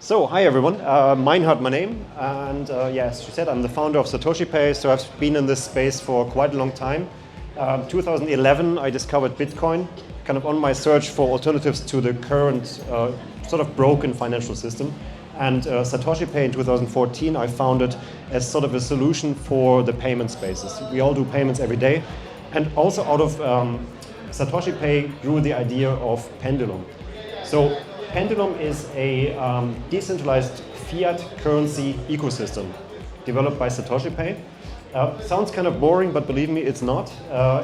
So, hi everyone, Meinhard my name, and yes, she said I'm the founder of Satoshi Pay, so I've been in this space for quite a long time. 2011 I discovered Bitcoin, kind of on my search for alternatives to the current sort of broken financial system. And Satoshi Pay in 2014 I found it as sort of a solution for the payment spaces. We all do payments every day, and also out of Satoshi Pay grew the idea of pendulum. So Pendulum is a decentralized fiat currency ecosystem developed by Satoshi Pay. Sounds kind of boring, but believe me, it's not.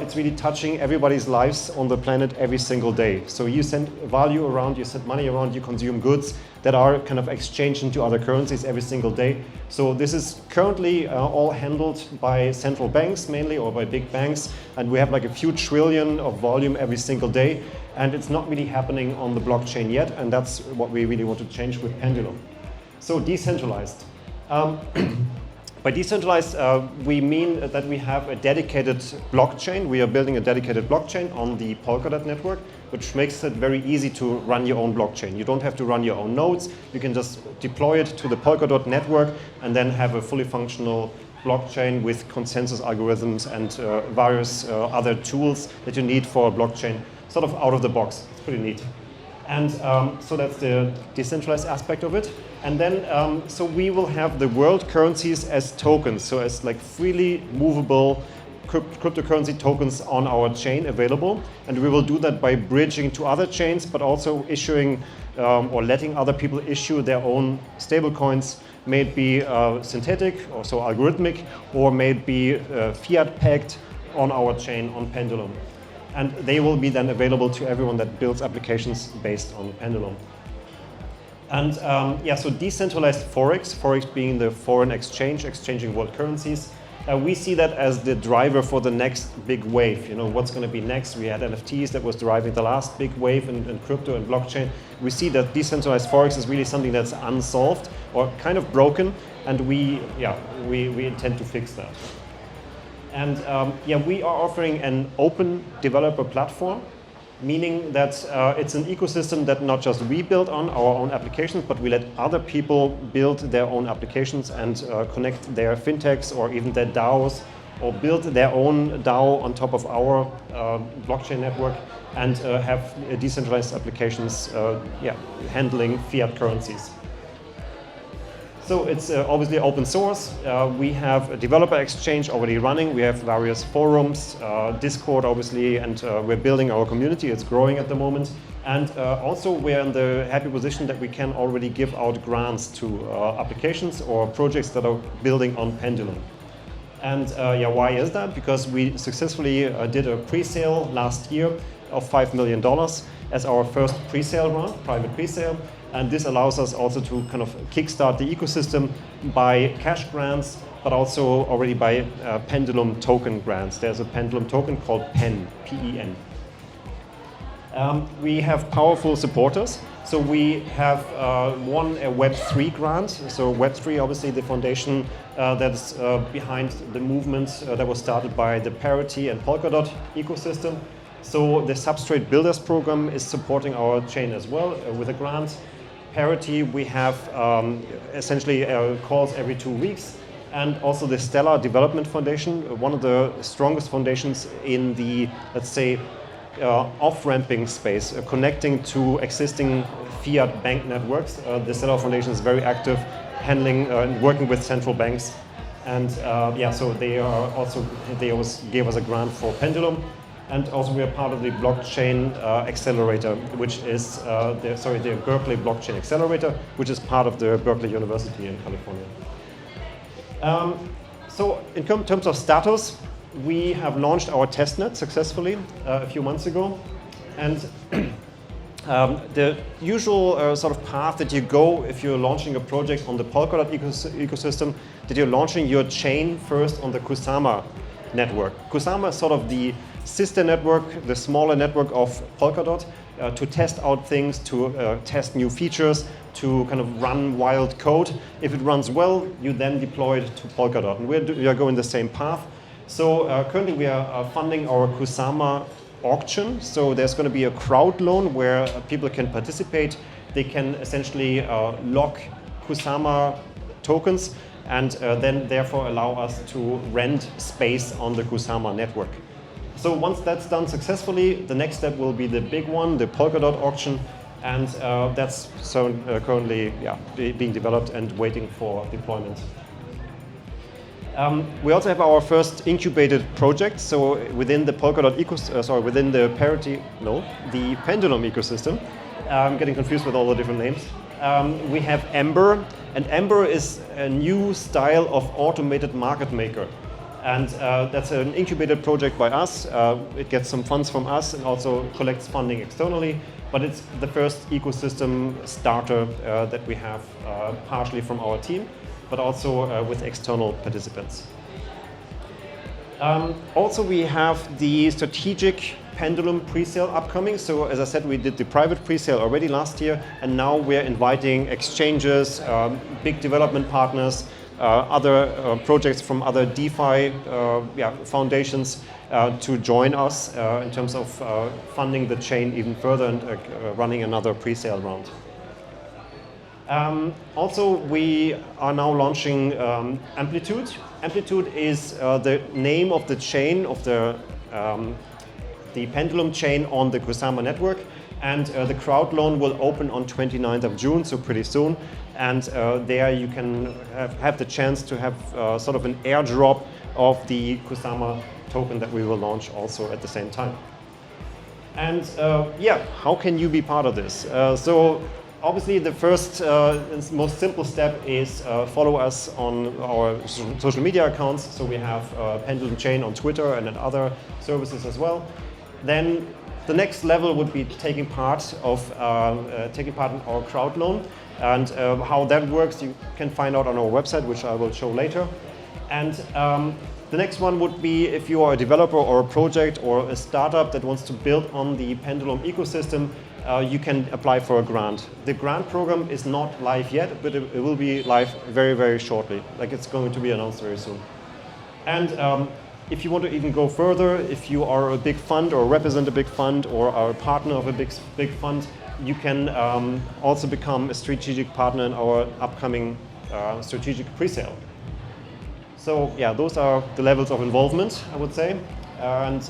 It's really touching everybody's lives on the planet every single day. So you send value around, you send money around, you consume goods that are kind of exchanged into other currencies every single day. So this is currently all handled by central banks mainly, or by big banks, and we have like a few trillion of volume every single day, and it's not really happening on the blockchain yet, and that's what we really want to change with Pendulum. So decentralized. By decentralized, we mean that we have a dedicated blockchain. We are building a dedicated blockchain on the Polkadot network, which makes it very easy to run your own blockchain. You don't have to run your own nodes. You can just deploy it to the Polkadot network and then have a fully functional blockchain with consensus algorithms and various other tools that you need for a blockchain, sort of out of the box. It's pretty neat. And so that's the decentralized aspect of it. And then, so we will have the world currencies as tokens, so as like freely movable cryptocurrency tokens on our chain available. And we will do that by bridging to other chains, but also issuing or letting other people issue their own stablecoins, may it be synthetic, or so algorithmic, or may it be fiat pegged on our chain on Pendulum. And they will be then available to everyone that builds applications based on Pendulum. And yeah, so decentralized Forex being the foreign exchange, exchanging world currencies. We see that as the driver for the next big wave. You know, what's going to be next? We had NFTs that was driving the last big wave in crypto and blockchain. We see that decentralized Forex is really something that's unsolved or kind of broken, and we intend to fix that. And yeah, we are offering an open developer platform, meaning that it's an ecosystem that not just we build on our own applications, but we let other people build their own applications and connect their fintechs or even their DAOs, or build their own DAO on top of our blockchain network and have decentralized applications yeah, handling fiat currencies. So it's obviously open source. We have a developer exchange already running. We have various forums, Discord obviously, and we're building our community. It's growing at the moment. And also we're in the happy position that we can already give out grants to applications or projects that are building on Pendulum. And yeah, why is that? Because we successfully did a pre-sale last year of $5 million as our first pre-sale round, private pre-sale. And this allows us also to kind of kickstart the ecosystem by cash grants, but also already by Pendulum token grants. There's a Pendulum token called Penn, P-E-N. We have powerful supporters. So we have won a Web3 grant. So Web3, obviously the foundation that's behind the movement that was started by the Parity and Polkadot ecosystem. So the Substrate Builders program is supporting our chain as well with a grant. Parity, we have essentially calls every 2 weeks, and also the Stellar Development Foundation, one of the strongest foundations in the, let's say, off-ramping space, connecting to existing fiat bank networks. The Stellar Foundation is very active, handling and working with central banks, and yeah, so they always gave us a grant for Pendulum. And also we are part of the blockchain accelerator, which is the Berkeley Blockchain Accelerator, which is part of the Berkeley University in California. So in terms of status, we have launched our testnet successfully a few months ago. And the usual sort of path that you go if you're launching a project on the Polkadot ecosystem, that you're launching your chain first on the Kusama network. Kusama is sort of the sister network, the smaller network of Polkadot, to test out things, to test new features, to kind of run wild code. If it runs well, you then deploy it to Polkadot. And we are going the same path. So currently we are funding our Kusama auction. So there's going to be a crowd loan where people can participate they can essentially lock Kusama tokens and then therefore allow us to rent space on the Kusama network. So once that's done successfully, the next step will be the big one, the Polkadot auction, and that's currently being developed and waiting for deployment. We also have our first incubated project. So within the Polkadot within the the pendulum ecosystem. I'm getting confused with all the different names. We have Ember, and Ember is a new style of automated market maker. And that's an incubated project by us. It gets some funds from us and also collects funding externally. But it's the first ecosystem starter that we have partially from our team, but also with external participants. Also, we have the strategic pendulum pre-sale upcoming. So as I said, we did the private pre-sale already last year, and now we're inviting exchanges, big development partners, other projects from other DeFi foundations to join us in terms of funding the chain even further and running another pre-sale round. Also, we are now launching Amplitude. Amplitude is the name of the chain of the pendulum chain on the Kusama network, and the crowd loan will open on 29th of June, so pretty soon. And there you can have the chance to have sort of an airdrop of the Kusama token that we will launch also at the same time. And how can you be part of this? So obviously the first and most simple step is follow us on our social media accounts. So we have Pendulum Chain on Twitter and on other services as well. Then the next level would be taking part in our crowd loan. And how that works you can find out on our website, which I will show later. And the next one would be if you are a developer or a project or a startup that wants to build on the Pendulum ecosystem, you can apply for a grant. The grant program is not live yet, but it will be live very, very shortly. Like, it's going to be announced very soon. And if you want to even go further, if you are a big fund or represent a big fund or are a partner of a big fund, you can also become a strategic partner in our upcoming strategic pre-sale. So yeah, those are the levels of involvement, I would say. And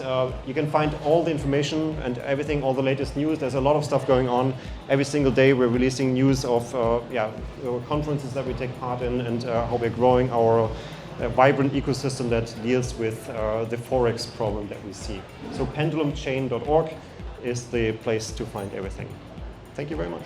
you can find all the information and everything, all the latest news. There's a lot of stuff going on. Every single day we're releasing news of conferences that we take part in and how we're growing our vibrant ecosystem that deals with the Forex problem that we see. So pendulumchain.org is the place to find everything. Thank you very much.